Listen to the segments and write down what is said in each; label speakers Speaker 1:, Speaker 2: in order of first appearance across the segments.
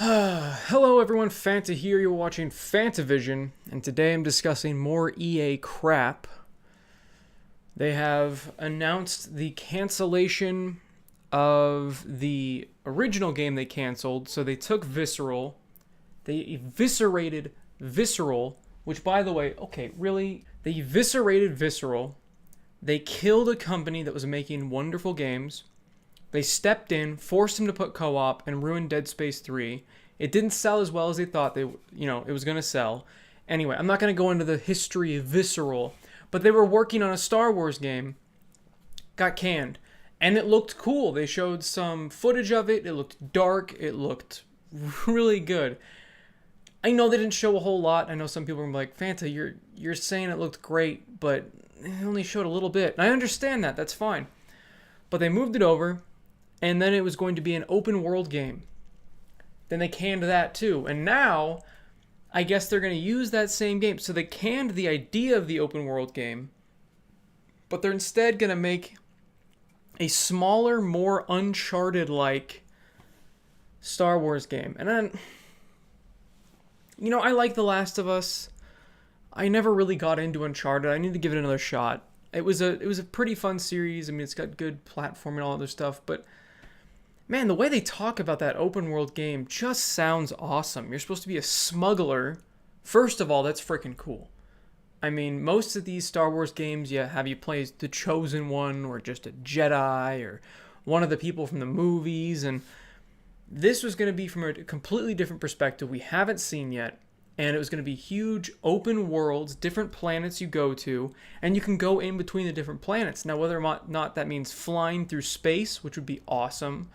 Speaker 1: Hello everyone, Fanta here. You're watching Fantavision, and today I'm discussing more EA crap. They have announced the cancellation of the original game they canceled. So they took Visceral, they eviscerated Visceral, which, by the way, okay, really? They eviscerated Visceral. They killed a company that was making wonderful games. They stepped in, forced him to put co-op, and ruined Dead Space 3. It didn't sell as well as they thought it was going to sell. Anyway, I'm not going to go into the history of Visceral, but they were working on a Star Wars game, got canned, and it looked cool. They showed some footage of it. It looked dark. It looked really good. I know they didn't show a whole lot. I know some people are like, Fanta, you're saying it looked great, but they only showed a little bit. And I understand that. That's fine. But they moved it over, and then it was going to be an open world game. Then they canned that too. And now, I guess they're going to use that same game. So they canned the idea of the open world game, but they're instead going to make a smaller, more Uncharted-like Star Wars game. And then, I like The Last of Us. I never really got into Uncharted. I need to give it another shot. It was a pretty fun series. I mean, it's got good platform and all other stuff, but man, the way they talk about that open world game just sounds awesome. You're supposed to be a smuggler. First of all, that's freaking cool. I mean, most of these Star Wars games, have you play the Chosen One or just a Jedi or one of the people from the movies, and this was going to be from a completely different perspective we haven't seen yet. And it was going to be huge open worlds, different planets you go to, and you can go in between the different planets. Now, whether or not that means flying through space, which would be awesome,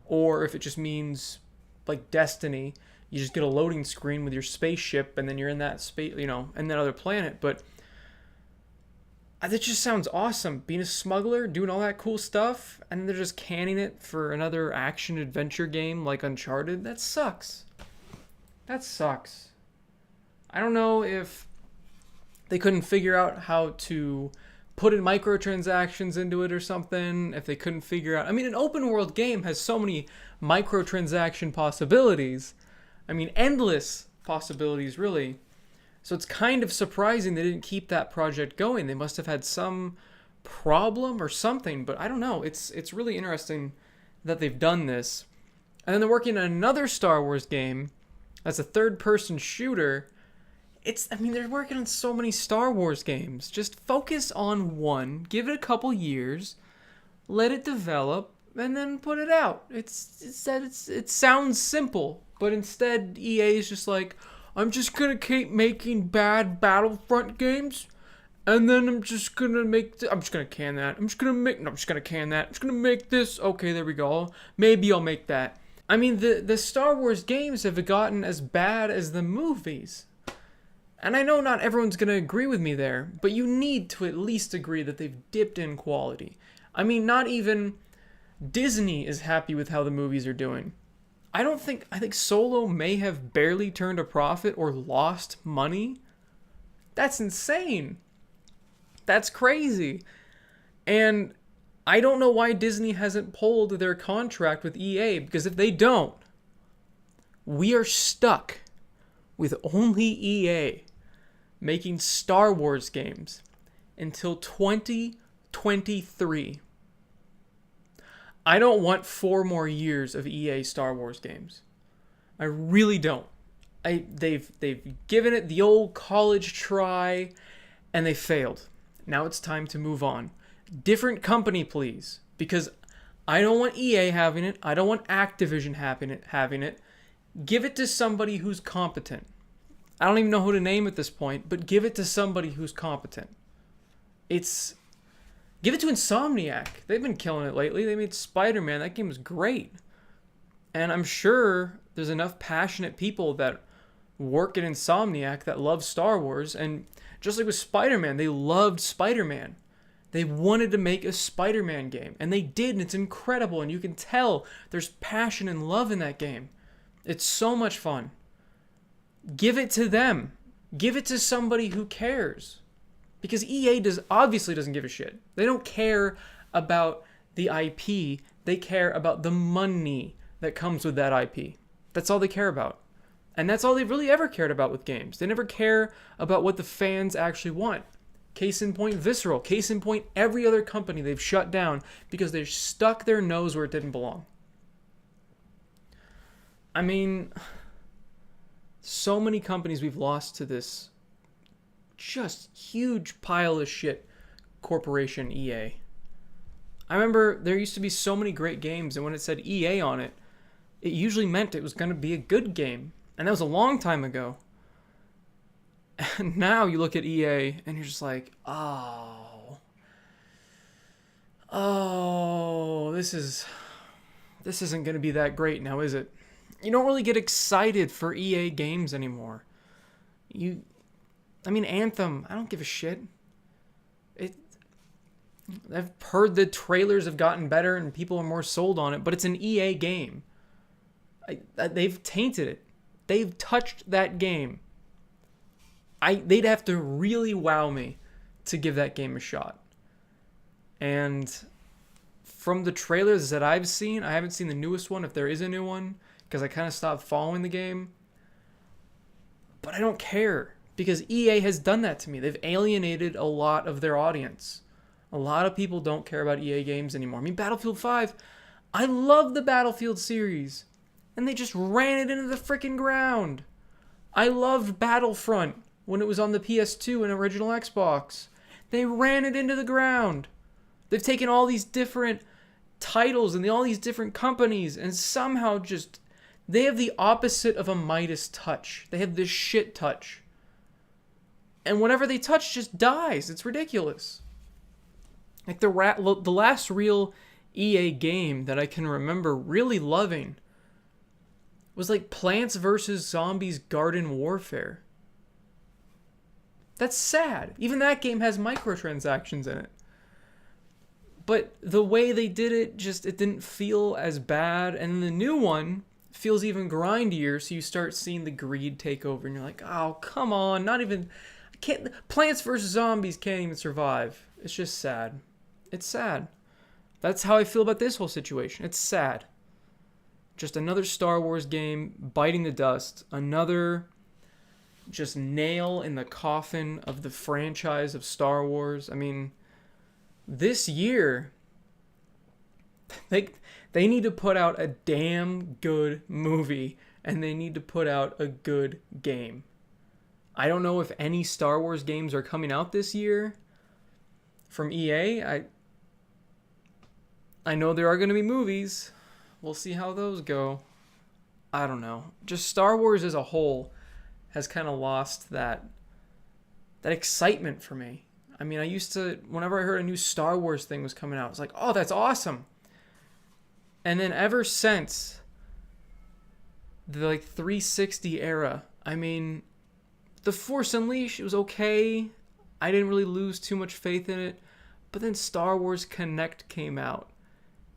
Speaker 1: or if it just means like Destiny, you just get a loading screen with your spaceship, and then you're in that space, in that other planet. But that just sounds awesome. Being a smuggler, doing all that cool stuff, and they're just canning it for another action adventure game like Uncharted. That sucks. That sucks. I don't know if they couldn't figure out how to put in microtransactions into it or something, if they couldn't figure out... I mean, an open world game has so many microtransaction possibilities. I mean, endless possibilities, really. So it's kind of surprising they didn't keep that project going. They must have had some problem or something, but I don't know. It's really interesting that they've done this. And then they're working on another Star Wars game that's a third-person shooter. They're working on so many Star Wars games. Just focus on one, give it a couple years, let it develop, and then put it out. It sounds simple, but instead EA is just like, I'm just gonna keep making bad Battlefront games, and then I'm just gonna can that. I'm just gonna can that. I'm just gonna make this. Okay, there we go. Maybe I'll make that. I mean, the Star Wars games have gotten as bad as the movies. And I know not everyone's going to agree with me there, but you need to at least agree that they've dipped in quality. I mean, not even Disney is happy with how the movies are doing. I think Solo may have barely turned a profit or lost money. That's insane. That's crazy. And I don't know why Disney hasn't pulled their contract with EA, because if they don't, we are stuck with only EA making Star Wars games until 2023. I don't want 4 more years of EA Star Wars games. I really don't. They've given it the old college try, and they failed. Now it's time to move on. Different company, please, because I don't want EA having it. I don't want Activision having it. Give it to somebody who's competent. I don't even know who to name at this point, but give it to somebody who's competent. Give it to Insomniac. They've been killing it lately. They made Spider-Man. That game was great. And I'm sure there's enough passionate people that work at Insomniac that love Star Wars. And just like with Spider-Man, they loved Spider-Man. They wanted to make a Spider-Man game. And they did, and it's incredible. And you can tell there's passion and love in that game. It's so much fun. Give it to them. Give it to somebody who cares. Because EA obviously doesn't give a shit. They don't care about the IP. They care about the money that comes with that IP. That's all they care about. And that's all they've really ever cared about with games. They never care about what the fans actually want. Case in point, Visceral. Case in point, every other company they've shut down because they stuck their nose where it didn't belong. I mean, so many companies we've lost to this just huge pile of shit corporation EA. I remember there used to be so many great games, and when it said EA on it, it usually meant it was going to be a good game. And that was a long time ago. And now you look at EA and you're just like, oh, this isn't going to be that great now, is it? You don't really get excited for EA games anymore. Anthem, I don't give a shit. I've heard the trailers have gotten better and people are more sold on it, but it's an EA game. They've tainted it. They've touched that game. They'd have to really wow me to give that game a shot. And from the trailers that I've seen, I haven't seen the newest one, if there is a new one, because I kind of stopped following the game. But I don't care, because EA has done that to me. They've alienated a lot of their audience. A lot of people don't care about EA games anymore. I mean, Battlefield 5, I love the Battlefield series. And they just ran it into the freaking ground. I loved Battlefront when it was on the PS2 and original Xbox. They ran it into the ground. They've taken all these different titles and all these different companies and somehow just... They have the opposite of a Midas touch. They have this shit touch. And whatever they touch just dies. It's ridiculous. Like the last real EA game that I can remember really loving was like Plants vs. Zombies Garden Warfare. That's sad. Even that game has microtransactions in it. But the way they did it, it didn't feel as bad. And the new one feels even grindier, so you start seeing the greed take over, and you're like, oh, come on, Plants vs. Zombies can't even survive. It's just sad. It's sad. That's how I feel about this whole situation. It's sad. Just another Star Wars game biting the dust. Another just nail in the coffin of the franchise of Star Wars. I mean, this year, they need to put out a damn good movie, and they need to put out a good game. I don't know if any Star Wars games are coming out this year from EA. I know there are going to be movies. We'll see how those go. I don't know. Just Star Wars as a whole has kind of lost that excitement for me. I mean, I used to, whenever I heard a new Star Wars thing was coming out, I was like, oh, that's awesome. And then ever since the 360 era, I mean, The Force Unleashed, it was okay. I didn't really lose too much faith in it. But then Star Wars Connect came out.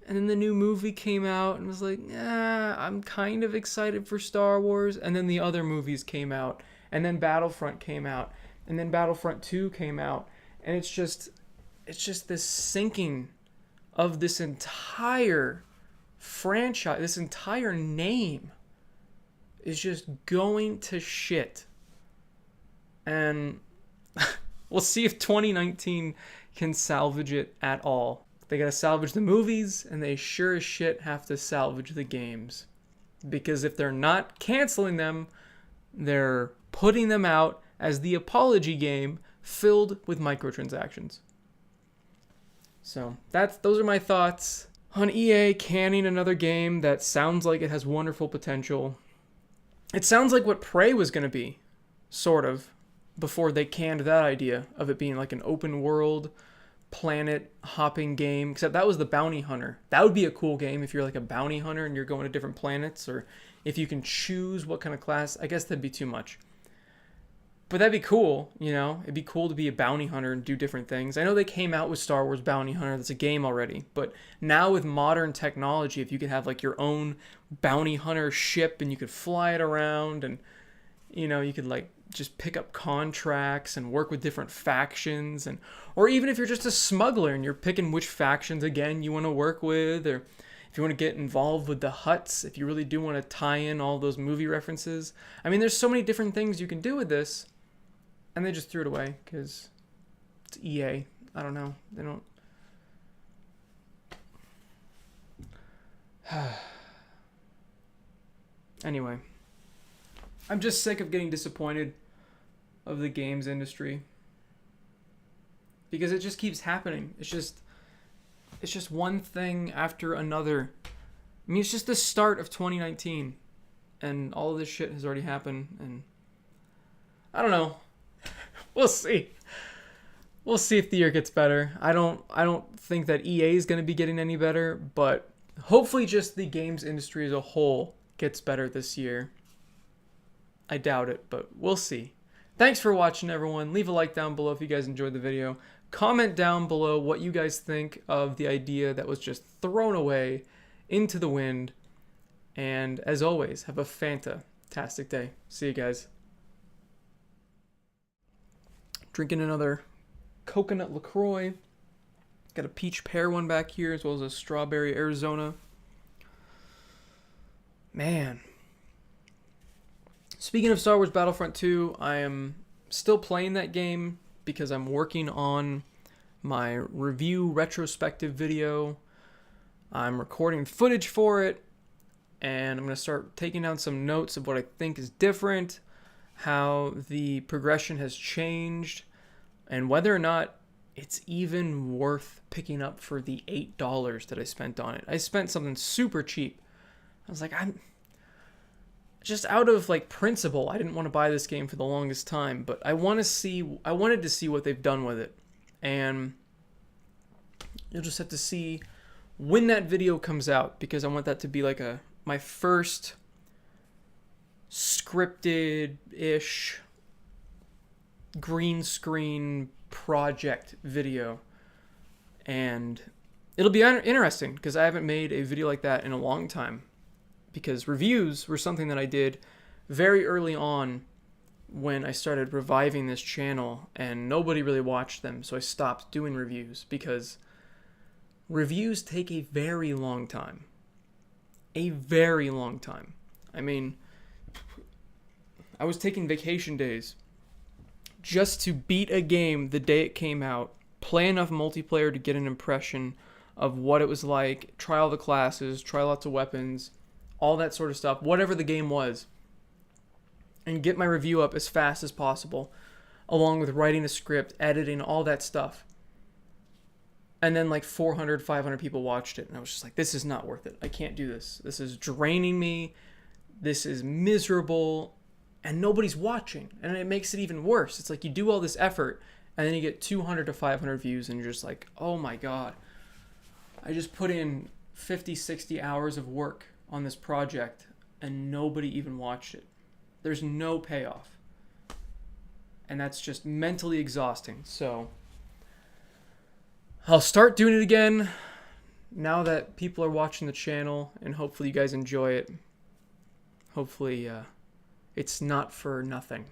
Speaker 1: And then the new movie came out and was like, I'm kind of excited for Star Wars. And then the other movies came out. And then Battlefront came out. And then Battlefront 2 came out. And it's just this sinking of this entire franchise, this entire name is just going to shit. And we'll see if 2019 can salvage it at all. They gotta salvage the movies, and they sure as shit have to salvage the games. Because if they're not canceling them, they're putting them out as the apology game filled with microtransactions. So those are my thoughts on EA canning another game that sounds like it has wonderful potential. It sounds like what Prey was going to be, sort of, before they canned that idea of it being like an open world, planet hopping game, except that was the Bounty Hunter. That would be a cool game if you're like a bounty hunter and you're going to different planets, or if you can choose what kind of class. I guess that'd be too much. But that'd be cool, you know? It'd be cool to be a bounty hunter and do different things. I know they came out with Star Wars Bounty Hunter. That's a game already. But now with modern technology, if you could have like your own bounty hunter ship and you could fly it around, and, you know, you could like just pick up contracts and work with different factions, or even if you're just a smuggler and you're picking which factions again you want to work with, or if you want to get involved with the huts, if you really do want to tie in all those movie references. I mean, there's so many different things you can do with this, and they just threw it away because it's EA. I don't know. They don't. Anyway, I'm just sick of getting disappointed of the games industry because it just keeps happening. It's just one thing after another. I mean, it's just the start of 2019 and all of this shit has already happened, and I don't know. We'll see. We'll see if the year gets better. I don't think that EA is going to be getting any better, but hopefully just the games industry as a whole gets better this year. I doubt it, but we'll see. Thanks for watching, everyone. Leave a like down below if you guys enjoyed the video. Comment down below what you guys think of the idea that was just thrown away into the wind. And as always, have a fantastic day. See you guys. Drinking another coconut LaCroix. Got a peach pear one back here, as well as a strawberry Arizona. Man. Speaking of Star Wars Battlefront 2, I am still playing that game because I'm working on my review retrospective video. I'm recording footage for it, and I'm going to start taking down some notes of what I think is different, how the progression has changed, and whether or not it's even worth picking up for the $8 that I spent on it. I spent something super cheap. I was like, I'm just out of like principle. I didn't want to buy this game for the longest time, but I wanted to see what they've done with it. And you'll just have to see when that video comes out, because I want that to be like my first scripted-ish green screen project video. And it'll be interesting because I haven't made a video like that in a long time, because reviews were something that I did very early on when I started reviving this channel, and nobody really watched them, so I stopped doing reviews because reviews take a very long time. A very long time. I mean, I was taking vacation days just to beat a game the day it came out, play enough multiplayer to get an impression of what it was like, try all the classes, try lots of weapons, all that sort of stuff, whatever the game was, and get my review up as fast as possible, along with writing a script, editing, all that stuff. And then like 400, 500 people watched it, and I was just like, this is not worth it. I can't do this. This is draining me. This is miserable, and nobody's watching, and it makes it even worse. It's like you do all this effort, and then you get 200 to 500 views, and you're just like, oh my God, I just put in 50, 60 hours of work on this project, and nobody even watched it. There's no payoff. And that's just mentally exhausting. So I'll start doing it again now that people are watching the channel, and hopefully you guys enjoy it. Hopefully it's not for nothing.